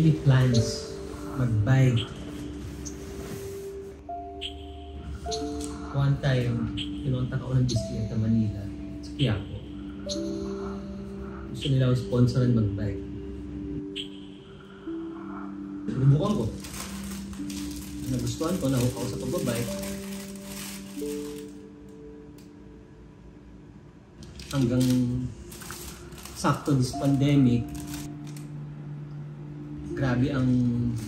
actually plans mag-bike. One time, pinunta ko ng bisikleta Manila sa Quiapo. Gusto nila ako sponsoran mag-bike. Sinubukan ko. Nagustuhan ko, nahook ako sa pagbabike. Hanggang sakto this pandemic, grabe ang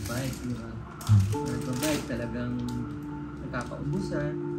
bike, di ba? Bike talagang nagkakaubusan.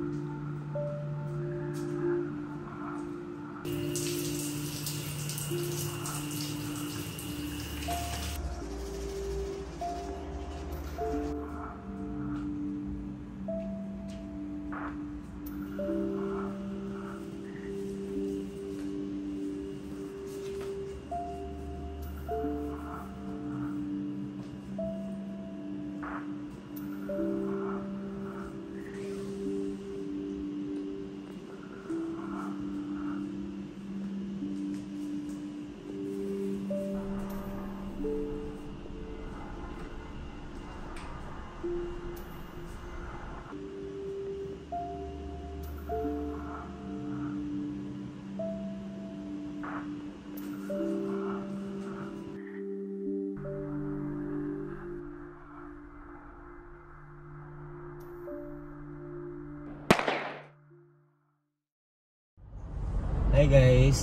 Hi guys,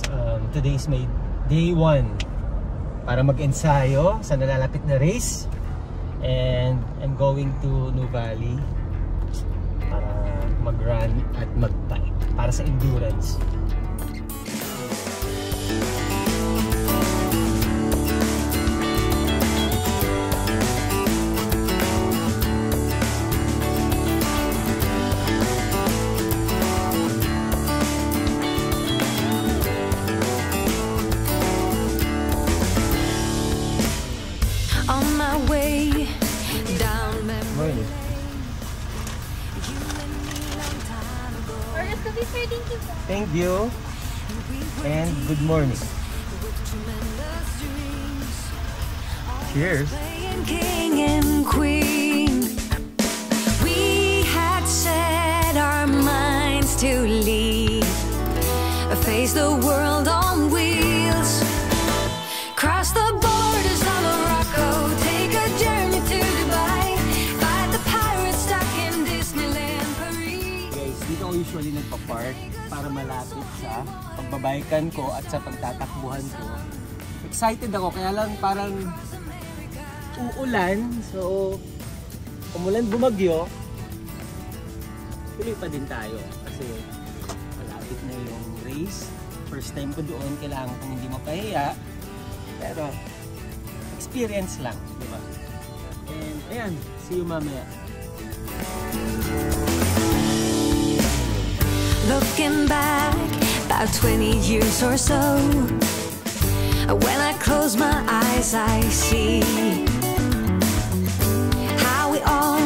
today is my day 1 para mag-ensayo sa nalalapit na race, and I'm going to Nuvali para mag-run at mag-bike para sa endurance. Thank you and good morning. Cheers. King and queen, we had set our minds to leave, face the world on wheels, cross the borders of Morocco, take a journey to Dubai, fight the pirates stuck in Disneyland Paris. Guys, dito ako usually nagpa-park para malapit sa pagbabaykan ko at sa pagtatakbuhan ko. Excited ako, kaya lang parang uulan. So, umulan, bumagyo, tuloy pa din tayo kasi malapit na yung race. First time ko doon, kailangan kong hindi mapahiya, pero experience lang, di ba? And ayan, see you mamaya. Looking back about 20 years or so, when I close my eyes I see how we all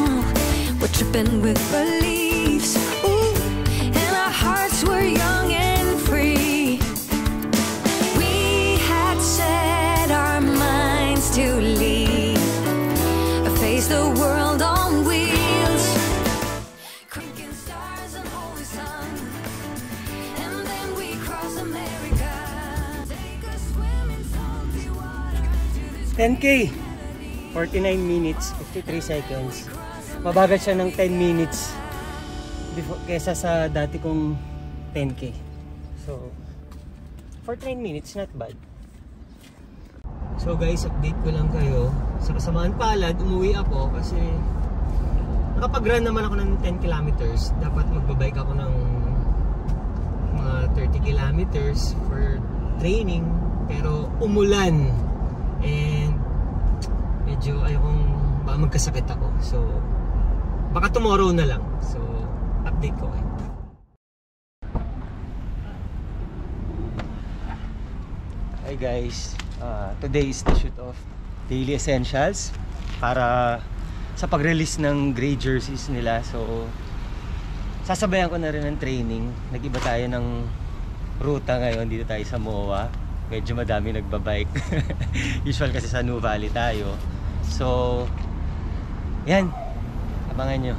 were tripping with beliefs. Ooh, and our hearts were young and free. We had set our minds to leave, face the world on wheels, cranking stars and holy sun, and then we cross America, take a swim in salty water to this 10K, 49 minutes, 53 seconds. Mabagal siya ng 10 minutes before, kesa sa dati kong 10K. So, 49 minutes, not bad. So guys, update ko lang kayo. Sa kasamaan palad, umuwi ako kasi nakapag-run naman ako ng 10 kilometers. Dapat magbabike ako ng mga 30 kilometers for training. Pero umulan. And medyo ayokong baka magkasakit ako. So, baka tomorrow na lang. So, update ko kayo. Hi guys. Today is the shoot of Daily Essentials para sa pag-release ng gray jerseys nila. So sasabayan ko na rin ng training. Nag-iba tayo ng ruta ngayon. Dito tayo sa MOA. Medyo madami nagbabike. Usual kasi sa Nuvali tayo. So, yan. Abangan nyo.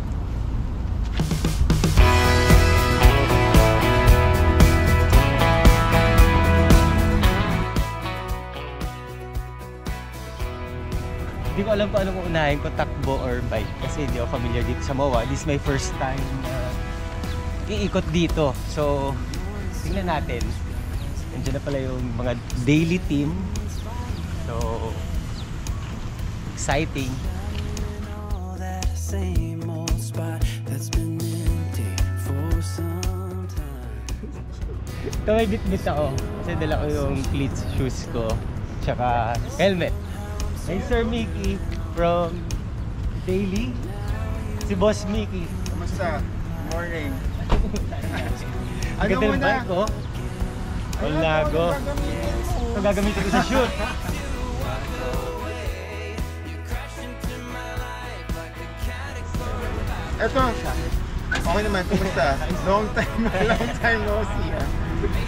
Hindi ko alam kung anong unahin ko, takbo or bike. Kasi hindi ako familiar dito sa MOA. This is my first time iikot dito. So, tingnan natin. Nandiyan na pala yung mga daily team. So, exciting. Ito may bit-bit ako. Kasi dala ko yung cleats, shoes ko, tsaka helmet. Hey Sir Mickey from Daily. Si Boss Mickey. Kamusta? Morning. Ang ganda ng bike ko. Olnago. Ito gagamitin ko sa shoot. Eto, okay naman, kumusta? Long time no see.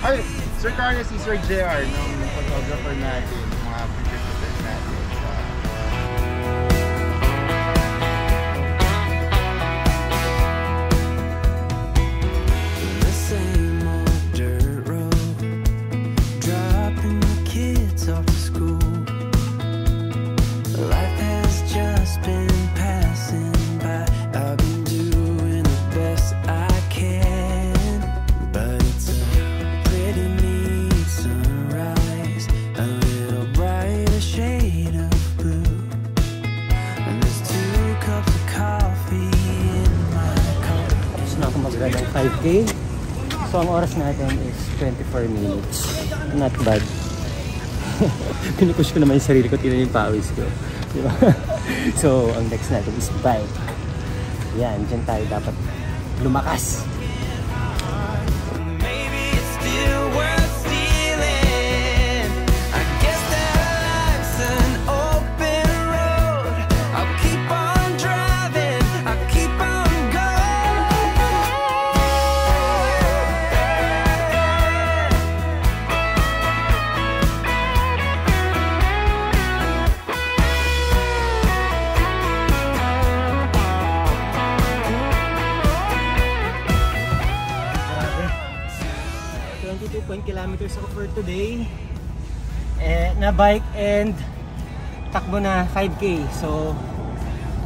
Ay, Sir Carlos, si Sir JR, ng photographer natin, mga pictures natin. Ng 5K. So ang oras natin is 24 minutes. Not bad. Pinupush ko naman yung sarili ko, tinan yung pawis ko. Diba? So ang next natin is bike. Yan, dyan tayo dapat lumakas. Kilometers ako for today na bike and takbo na 5K. So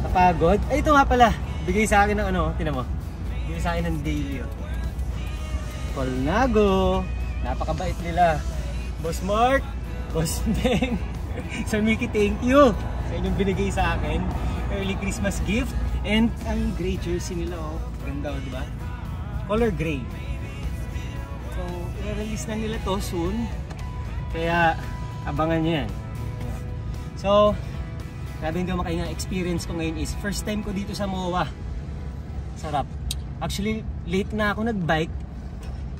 napagod. Ay, ito nga pala, bigay sa akin ng ano, tinan mo, bigay sa akin ng daily. Olnago, napakabait nila. Boss Mark, Boss Beng, Sir Mickey, thank you sa inyong binigay sa akin early Christmas gift. And ang gray jersey nila, oh, ganda, diba? Color gray. So, i-release na nila to soon. Kaya, abangan nyo yan. So, grabe hindi ko makahinga. Experience ko ngayon is, first time ko dito sa MOA. Sarap. Actually, late na ako nag-bike.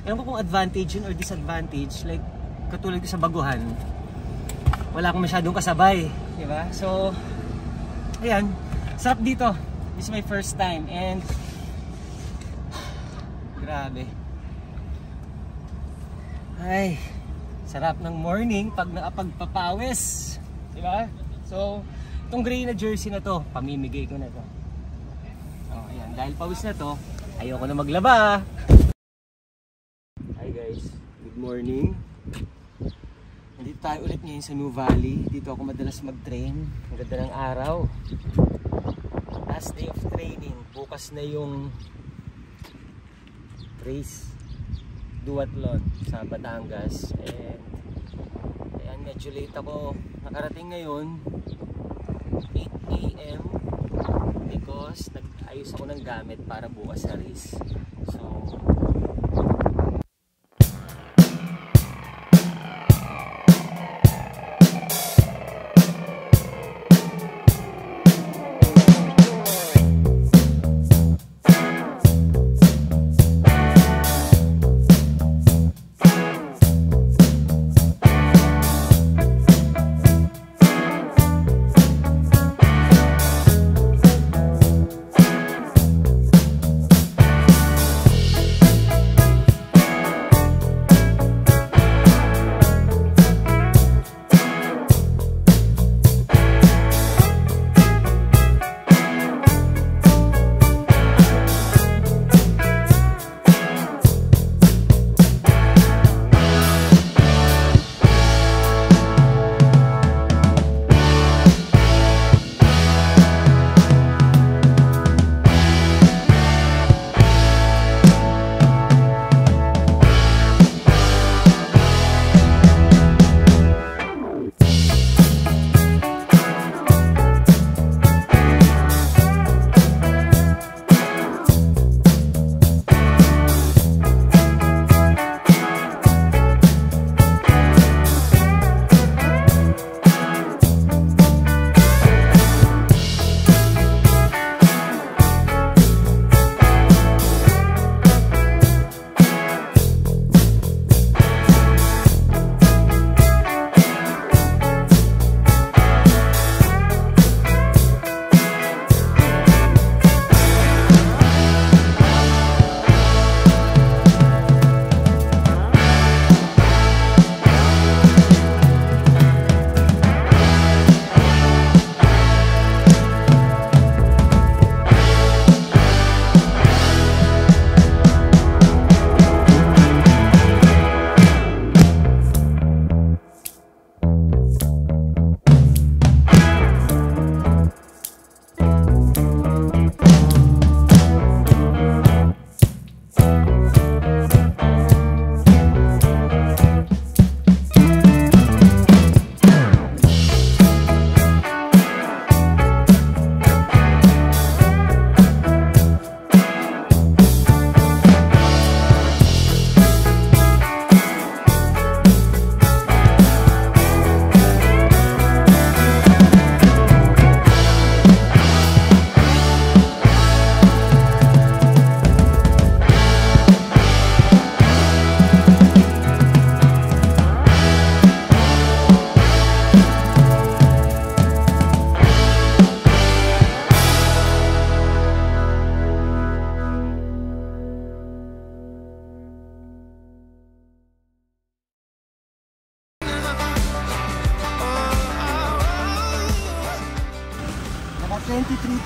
Ewan ko kung advantage yun or disadvantage. Like, katulad ko sa baguhan. Wala akong masyadong kasabay. Diba? So, ayan. Sarap dito. This is my first time. And, grabe. Ay, sarap ng morning pag nakapagpapawis, di ba? So, itong gray na jersey na to, pamimigay ko na to. Oh, ayan, dahil pawis na to, ayoko na maglaba. Hi guys, good morning. Nandito tayo ulit ngayon sa New Valley. Dito ako madalas mag-train. Ang ganda ng araw. Last day of training. Bukas na yung race. Duathlon sa Batangas. And ayan, medyo late ako nakarating ngayon 8 AM because nag-ayos ako ng gamit para bukas sa race. So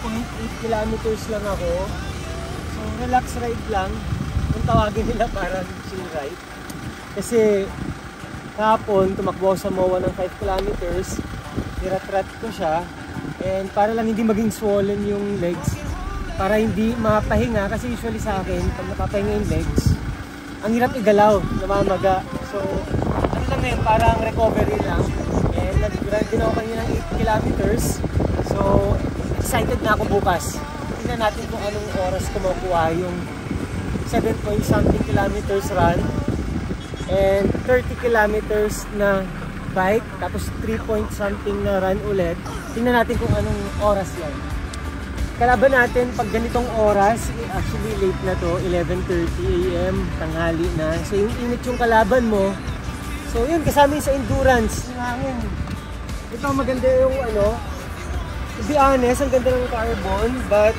1.8 kilometers lang ako. So relax ride lang. Kung tawagin nila parang chill ride. Kasi kahapon tumakbo sa MOA ng 5 kilometers. Nirat-rat ko siya. And para lang hindi maging swollen yung legs. Para hindi mapahinga. Kasi usually sa akin, pag napapahinga yung legs, ang hirap igalaw, namamaga. So ano lang ngayon, parang recovery lang. And nag-run din ako kanina ng 8 kilometers. So excited na ako bukas. Tingnan natin kung anong oras ko makuha yung 7-point-something kilometers run and 30 kilometers na bike, tapos 3-point-something na run ulit. Tingnan natin kung anong oras yan. Kalaban natin pag ganitong oras, actually late na to, 11:30 AM, tanghali na. So yung init yung kalaban mo. So yun, kasama yun sa endurance. Yung hangin. Ito maganda yung ano, to be honest, ang ganda ng carbon, but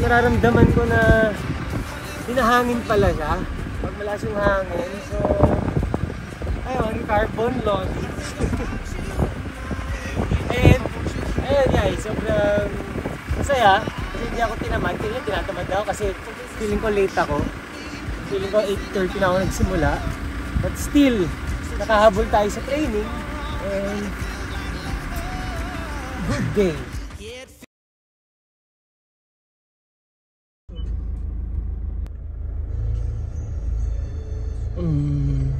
nararamdaman ko na hinahangin pala siya pag malakas yung hangin. So ayun, carbon lobby. And ayun guys, sobrang masaya kasi hindi ako tinamad. Tinatamad ako kasi feeling ko late ako. Feeling ko 8:30 na ako nagsimula. But still, nakahabol tayo sa training and good day.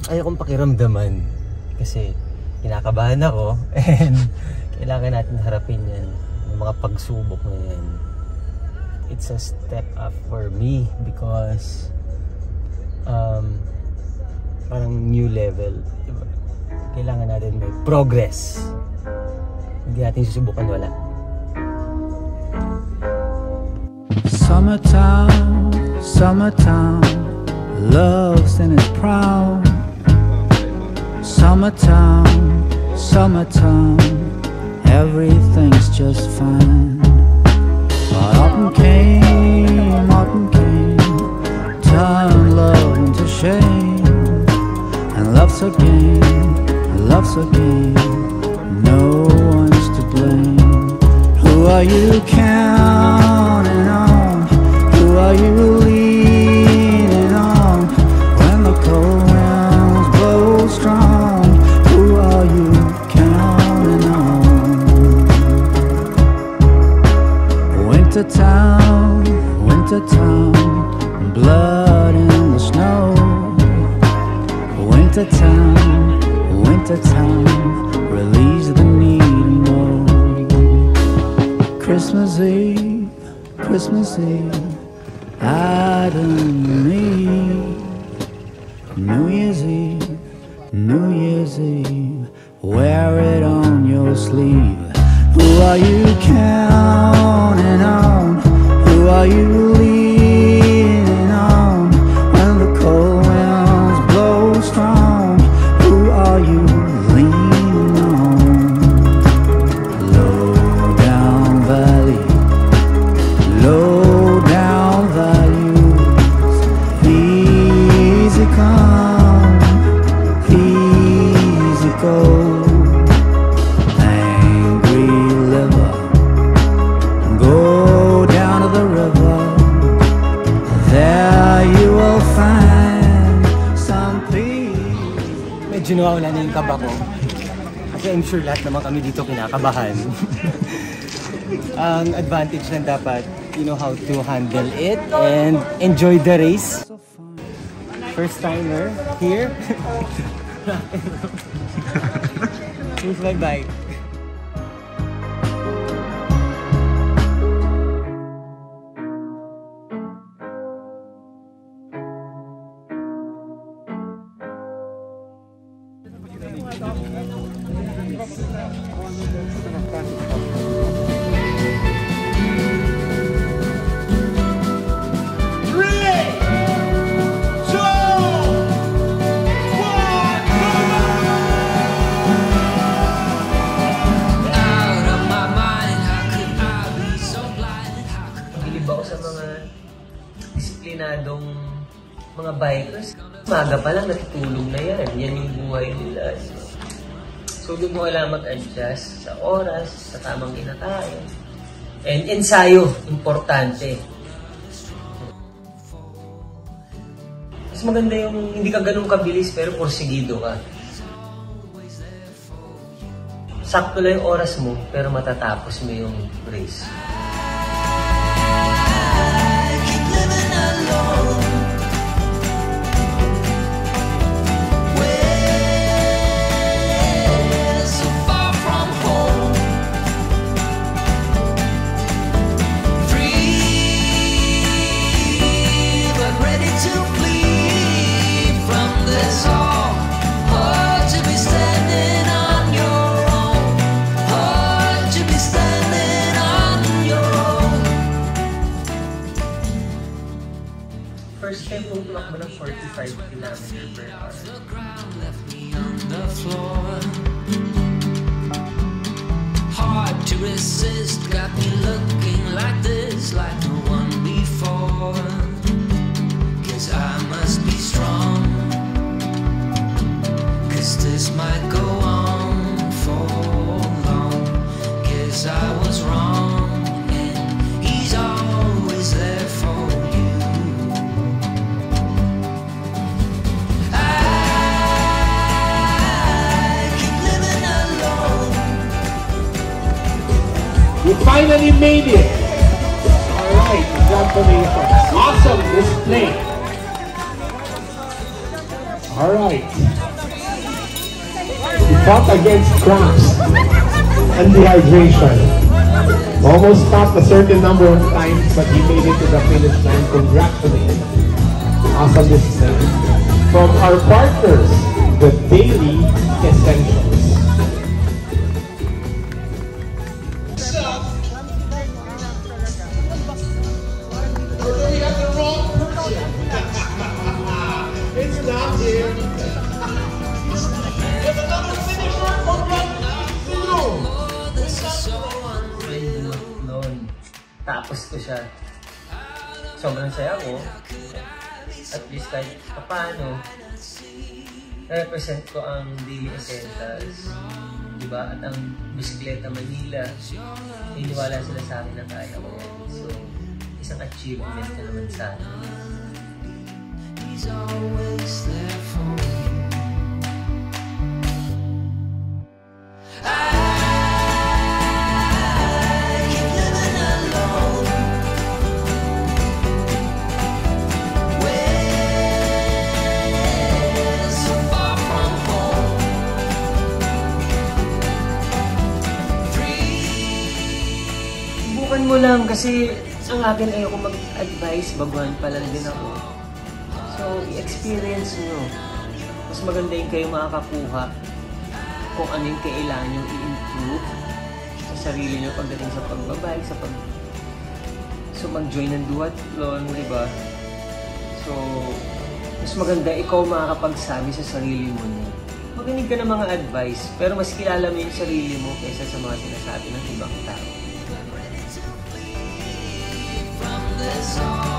Ayokong pakiramdaman kasi kinakabahan ako and kailangan natin harapin yan, yung mga pagsubok na yan. It's a step up for me because parang new level, diba? Kailangan natin may progress, hindi natin susubukan wala. Summertime, summertime, love's in its prime. Summertime, summertime, everything's just fine. But autumn came, turned love into shame. And love's a game, no one's to blame. Who are you counting on? Who are you leaning on? When the cold winds blow strong, who are you counting on? Wintertime, wintertime, blood in the snow. Wintertime, wintertime, release the needle more. Christmas Eve, Christmas Eve, Adam and Eve. New Year's Eve, New Year's Eve, wear it on your sleeve. Who are you counting on? Who are you leaning on? When the cold winds blow strong, who are you leaning on? Low down valley, low down values, easy come, easy go. Angry liver, go down to the river. There you will find some peace. Medyo nawawala na yung kaba ko. Kasi I'm sure lahat naman kami dito kinakabahan. Ang advantage lang dapat, you know how to handle it and enjoy the race. First timer here. Here's my bike. Disiplinadong mga bikers. Maga pa lang natutulog na yan. Yan yung buhay nila. So, doon mo kailangan mag-adjust sa oras, sa tamang kinakain. And ensayo, importante. Mas maganda yung hindi ka ganun kabilis pero porsigido ka. Sakto lang yung oras mo pero matatapos mo yung race. First time kong tumakbo ng 45 km/h. Hard to resist, got me looking like this, like no one before. 'Cause I must be strong, 'cause this might go on for long. 'Cause I was wrong, and he's always there for you. You finally made it! Alright, congratulations. Awesome display. Alright. You fought against cramps and dehydration. Almost stopped a certain number of times, but you made it to the finish line. Congratulations. Awesome display. From our partners, the Daily Essentials. It's not him. There's another finisher. Congratulations. Noon, tapos ko siya. Sobrang saya ko. At least kahit paano, represent ko ang Daily Essentials. Diba? At ang Bisikleta Manila. Iniwala sila sa akin na kaya ko yan. So, isang achievement na naman sa akin. He's always there for you. I keep living alone, way so far from home. Subukan mo lang kasi ang akin ayoko mag-advise, baguhan pa lang din ako. So, i-experience nyo. Mas maganda yung kayo makakakuha kung ano yung kailangan nyo i-improve sa sarili nyo pagdating sa pagbabike, So, mag-join ng duathlon, di ba? So, mas maganda ikaw makakapagsabi sa sarili mo na maganig ka ng mga advice, pero mas kilala mo yung sarili mo kaysa sa mga sinasabi ng ibang tao. From this all